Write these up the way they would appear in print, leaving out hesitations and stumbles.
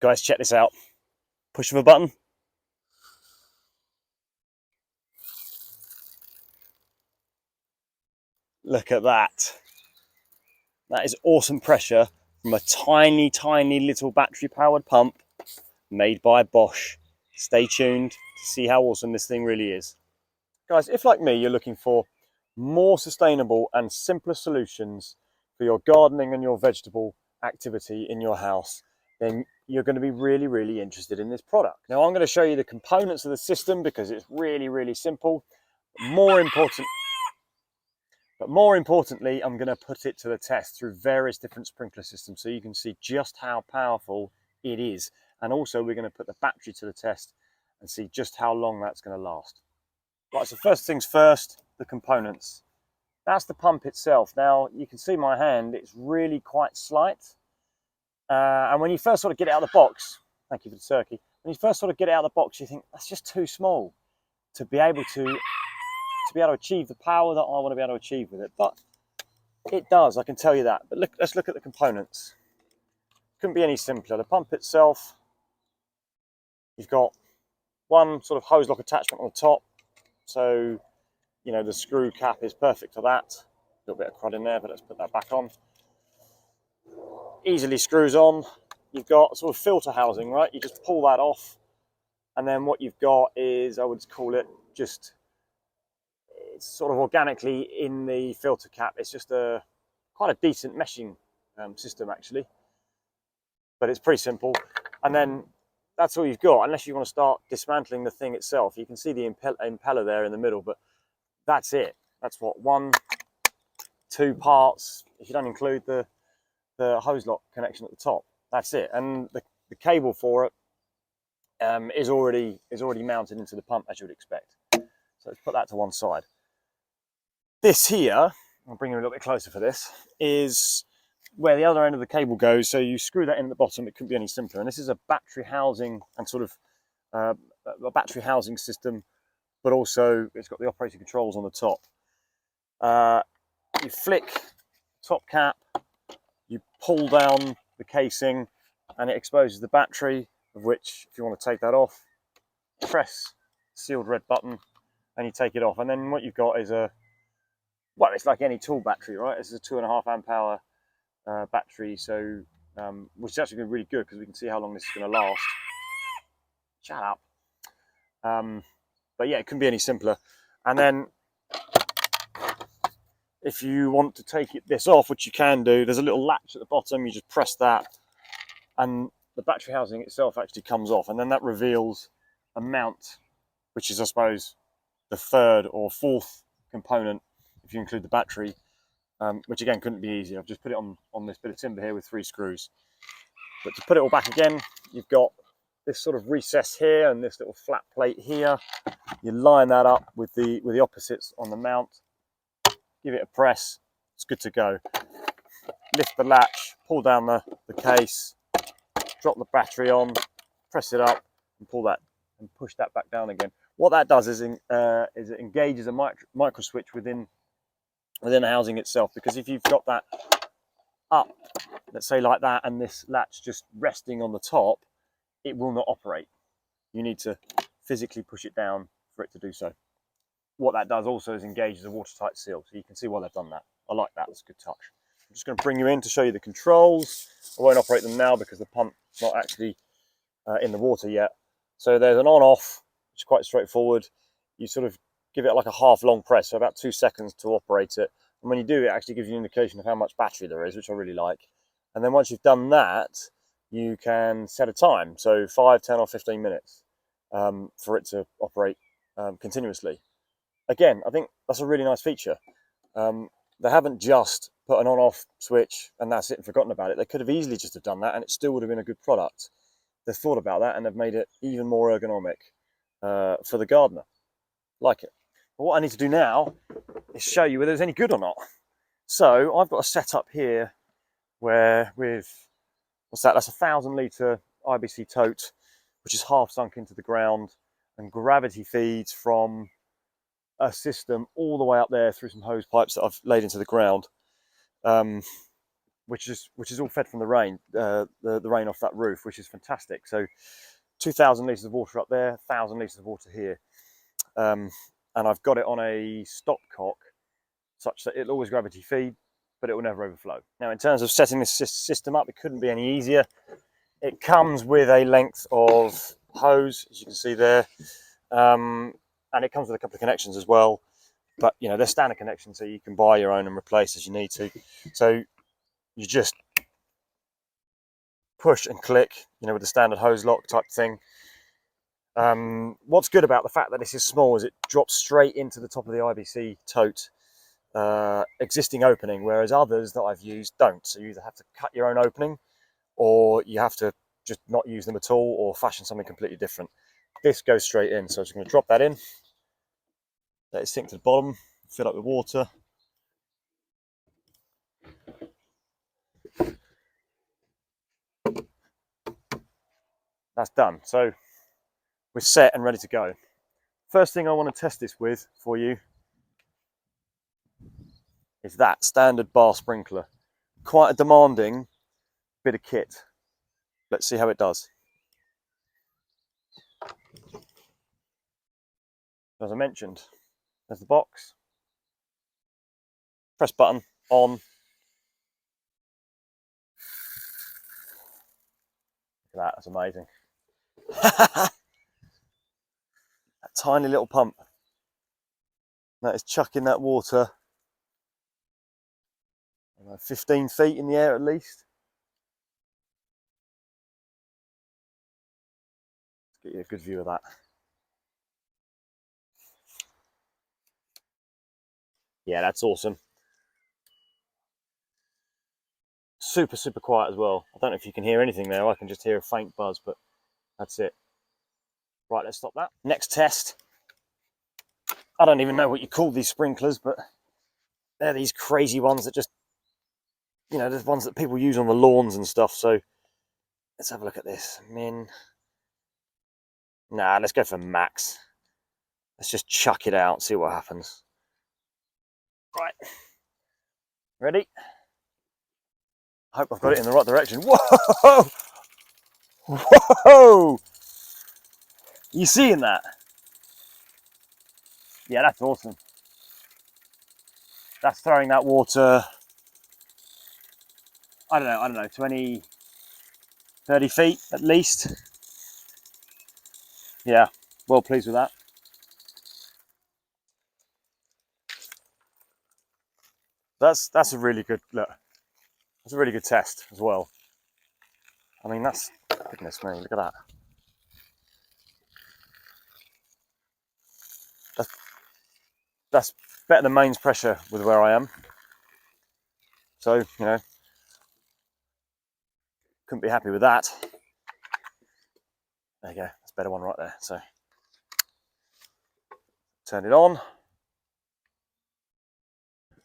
Guys, check this out. Push of a button. Look at that. That is awesome pressure from a tiny, tiny little battery-powered pump made by Bosch. Stay tuned to see how awesome this thing really is. Guys, if like me, you're looking for more sustainable and simpler solutions for your gardening and your vegetable activity in your house, then you're going to be really, really interested in this product. Now, I'm going to show you the components of the system because it's really, really simple. More importantly, I'm going to put it to the test through various different sprinkler systems so you can see just how powerful it is. And also we're going to put the battery to the test and see just how long that's going to last. Right, so first things first, the components. That's the pump itself. Now, you can see my hand, it's really quite slight. And when you first sort of get it out of the box, thank you for the turkey, when you first sort of get it out of the box, you think, that's just too small to be able to achieve the power that I want to be able to achieve with it. But it does, I can tell you that. But look, let's look at the components. Couldn't be any simpler. The pump itself, you've got one sort of hose lock attachment on the top. So, you know, the screw cap is perfect for that. A little bit of crud in there, but let's put that back on. Easily screws on. You've got sort of filter housing, right? You just pull that off. And then what you've got is, I would call it just, it's sort of organically in the filter cap. It's just quite a decent meshing system, actually. But it's pretty simple. And then that's all you've got, unless you want to start dismantling the thing itself. You can see the impeller there in the middle, but that's it. That's what, 1, 2 parts, if you don't include the hose lock connection at the top. That's it. And the cable for it is already mounted into the pump, as you would expect. So let's put that to one side. This here, I'll bring you a little bit closer for this, is where the other end of the cable goes. So you screw that in at the bottom. It couldn't be any simpler. And this is a battery housing and sort of a battery housing system, but also it's got the operating controls on the top. You flick top cap, you pull down the casing, and it exposes the battery, of which, if you want to take that off, press the sealed red button and you take it off. And then what you've got is well, it's like any tool battery, right? This is a 2.5 amp hour battery, so which is actually going to be really good because we can see how long this is going to last. Shut up. But yeah, it couldn't be any simpler. And then if you want to take this off, which you can do, there's a little latch at the bottom. You just press that and the battery housing itself actually comes off, and then that reveals a mount, which is, I suppose, the third or fourth component if you include the battery, which again couldn't be easy. I've just put it on this bit of timber here with 3 screws. But to put it all back again, you've got this sort of recess here and this little flat plate here. You line that up with the opposites on the mount, give it a press, it's good to go. Lift the latch, pull down the case, drop the battery on, press it up and pull that and push that back down again. What that does is it engages a micro switch within the housing itself, because if you've got that up, let's say like that, and this latch just resting on the top, it will not operate. You need to physically push it down for it to do so. What that does also is engages a watertight seal, so you can see why they've done that. I like that, it's a good touch. I'm just going to bring you in to show you the controls. I won't operate them now because the pump's not actually in the water yet. So there's an on-off, which is quite straightforward. You sort of give it like a half long press, so about 2 seconds to operate it. And when you do, it actually gives you an indication of how much battery there is, which I really like. And then once you've done that, you can set a time, so 5, 10 or 15 minutes for it to operate continuously. Again, I think that's a really nice feature. They haven't just put an on-off switch and that's it and forgotten about it. They could have easily just have done that and it still would have been a good product. They've thought about that and they've made it even more ergonomic for the gardener. Like it. But what I need to do now is show you whether it's any good or not. So I've got a setup here where with, what's that? That's a 1,000 litre IBC tote, which is half sunk into the ground and gravity feeds from a system all the way up there through some hose pipes that I've laid into the ground, which is all fed from the rain, the rain off that roof, which is fantastic. So 2,000 litres of water up there, 1,000 litres of water here. And I've got it on a stopcock such that it'll always gravity feed, but it will never overflow. Now, in terms of setting this system up, it couldn't be any easier. It comes with a length of hose, as you can see there, and it comes with a couple of connections as well. But, you know, they're standard connections, so you can buy your own and replace as you need to. So you just push and click, you know, with the standard hose lock type thing. What's good about the fact that this is small is it drops straight into the top of the IBC tote existing opening, whereas others that I've used don't. So you either have to cut your own opening, or you have to just not use them at all, or fashion something completely different. This goes straight in, so I'm just going to drop that in, let it sink to the bottom, fill up with water. That's done. So we're set and ready to go. First thing I want to test this with for you is that standard bar sprinkler. Quite a demanding bit of kit. Let's see how it does. As I mentioned, there's the box. Press button, on. Look at that, that's amazing. That tiny little pump. That is chucking that water 15 feet in the air at least. Let's get you a good view of that. Yeah, that's awesome. Super, super quiet as well. I don't know if you can hear anything there. I can just hear a faint buzz, but that's it. Right, let's stop that. Next test. I don't even know what you call these sprinklers, but they're these crazy ones that just, you know, the ones that people use on the lawns and stuff. So let's have a look at this. Min. Nah, let's go for max. Let's just chuck it out, see what happens. Right. Ready? I hope I've got it in the right direction. Whoa! Whoa! You seeing that? Yeah, that's awesome. That's throwing that water, I don't know, 20, 30 feet at least. Yeah, well pleased with that. That's a really good look. That's a really good test as well. I mean, that's, goodness me, look at that. That's better than mains pressure with where I am. So, you know, couldn't be happy with that. There you go, that's a better one right there. So, turn it on.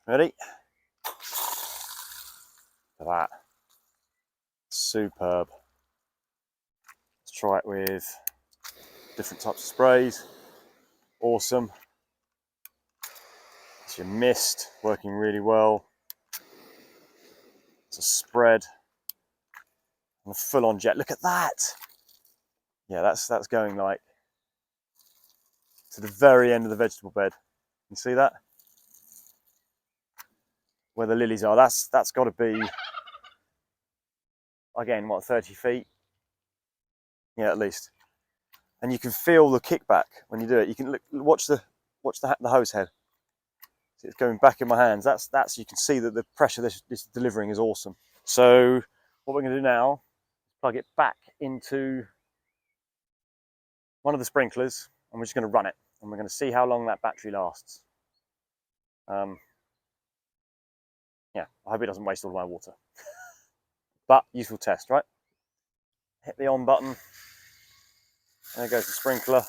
Ready? Look at that. Superb. Let's try it with different types of sprays. Awesome. It's your mist, working really well. It's a spread. And a full-on jet. Look at that! Yeah, that's going like to the very end of the vegetable bed. You see that? Where the lilies are. That's got to be, again, what, 30 feet? Yeah, at least. And you can feel the kickback when you do it. You can watch the hose head. See, it's going back in my hands. That's you can see that the pressure this is delivering is awesome. So what we're going to do now, plug it back into one of the sprinklers, and we're just going to run it, and we're going to see how long that battery lasts. Yeah, I hope it doesn't waste all my water. But useful test, right? Hit the on button. There goes the sprinkler.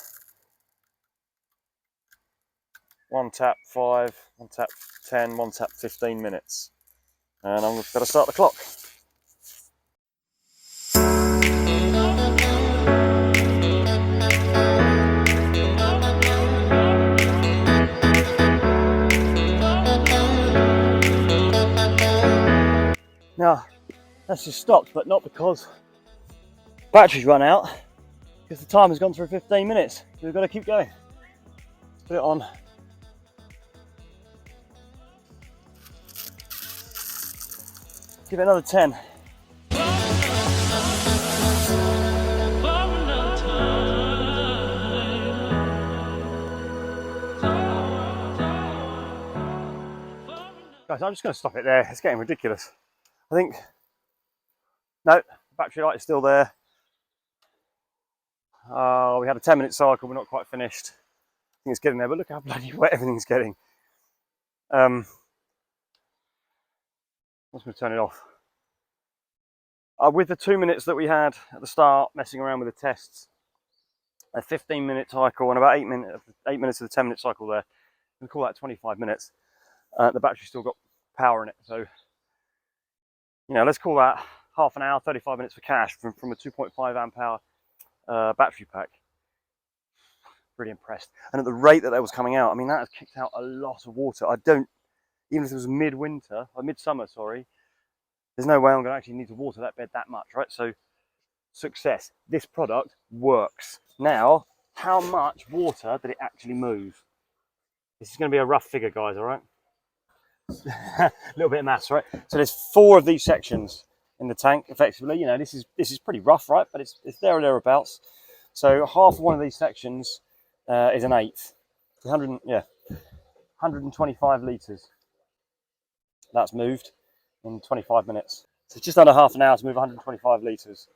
One tap 5, one tap 10, one tap 15 minutes. And I'm going to start the clock. Now, That's just stopped, but not because batteries run out, because the time has gone through 15 minutes. We've got to keep going. Let's put it on. Give it another 10. Guys, I'm just going to stop it there. It's getting ridiculous. I think, no, the battery light is still there. We had a 10-minute cycle, we're not quite finished. I think it's getting there, but look how bloody wet everything's getting. I'm just going to turn it off. With the 2 minutes that we had at the start, messing around with the tests, a 15-minute cycle and about 8 minutes of the 10-minute cycle there, we call that 25 minutes. The battery's still got power in it, so you know, let's call that half an hour, 35 minutes for cash from a 2.5 amp hour battery pack. Really impressed. And at the rate that was coming out, I mean, that has kicked out a lot of water. Even if it was midwinter, or midsummer, sorry, there's no way I'm going to actually need to water that bed that much, right? So, success. This product works. Now, how much water did it actually move? This is going to be a rough figure, guys, all right? A little bit of maths, right? So there's 4 of these sections in the tank, effectively. You know, this is pretty rough, right? But it's there or thereabouts. So half of one of these sections is an eighth. 125 litres. That's moved in 25 minutes. So just under half an hour to move 125 litres.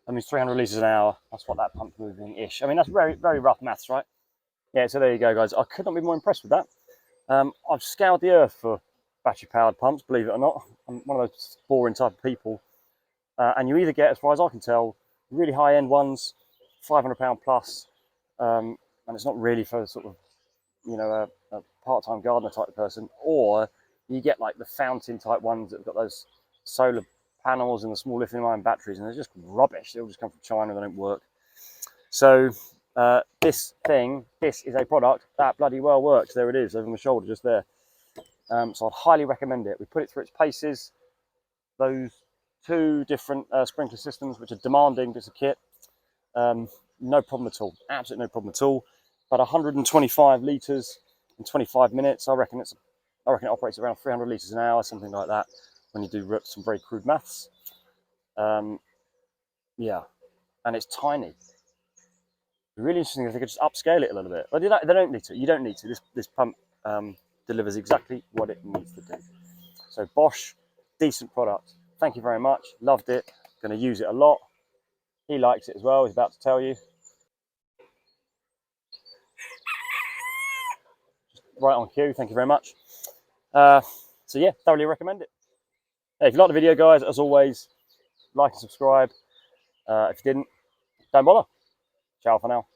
That means 300 litres an hour. That's what that pump's moving-ish. I mean, that's very, very rough maths, right? Yeah, so there you go, guys. I could not be more impressed with that. I've scoured the earth for battery-powered pumps, believe it or not. I'm one of those boring type of people. And you either get, as far as I can tell, really high-end ones, £500 plus, and it's not really for sort of, you know, a part-time gardener type of person, or you get like the fountain type ones that have got those solar panels and the small lithium-ion batteries, and they're just rubbish. They all just come from China, they don't work. So this is a product that bloody well works. There it is, over my shoulder, just there. So I'd highly recommend it. We put it through its paces. Those 2 different sprinkler systems, which are demanding bits of kit. No problem at all. Absolutely no problem at all. But 125 litres in 25 minutes. I reckon it operates around 300 litres an hour, something like that, when you do some very crude maths. Yeah, and it's tiny. Really interesting if they could just upscale it a little bit. But they don't need to. You don't need to. This pump delivers exactly what it needs to do. So Bosch, decent product. Thank you very much. Loved it. Going to use it a lot. He likes it as well. He's about to tell you. Right on cue. Thank you very much. So yeah, thoroughly recommend it. Hey, if you like the video, guys, as always, like and subscribe. If you didn't, don't bother. Ciao for now.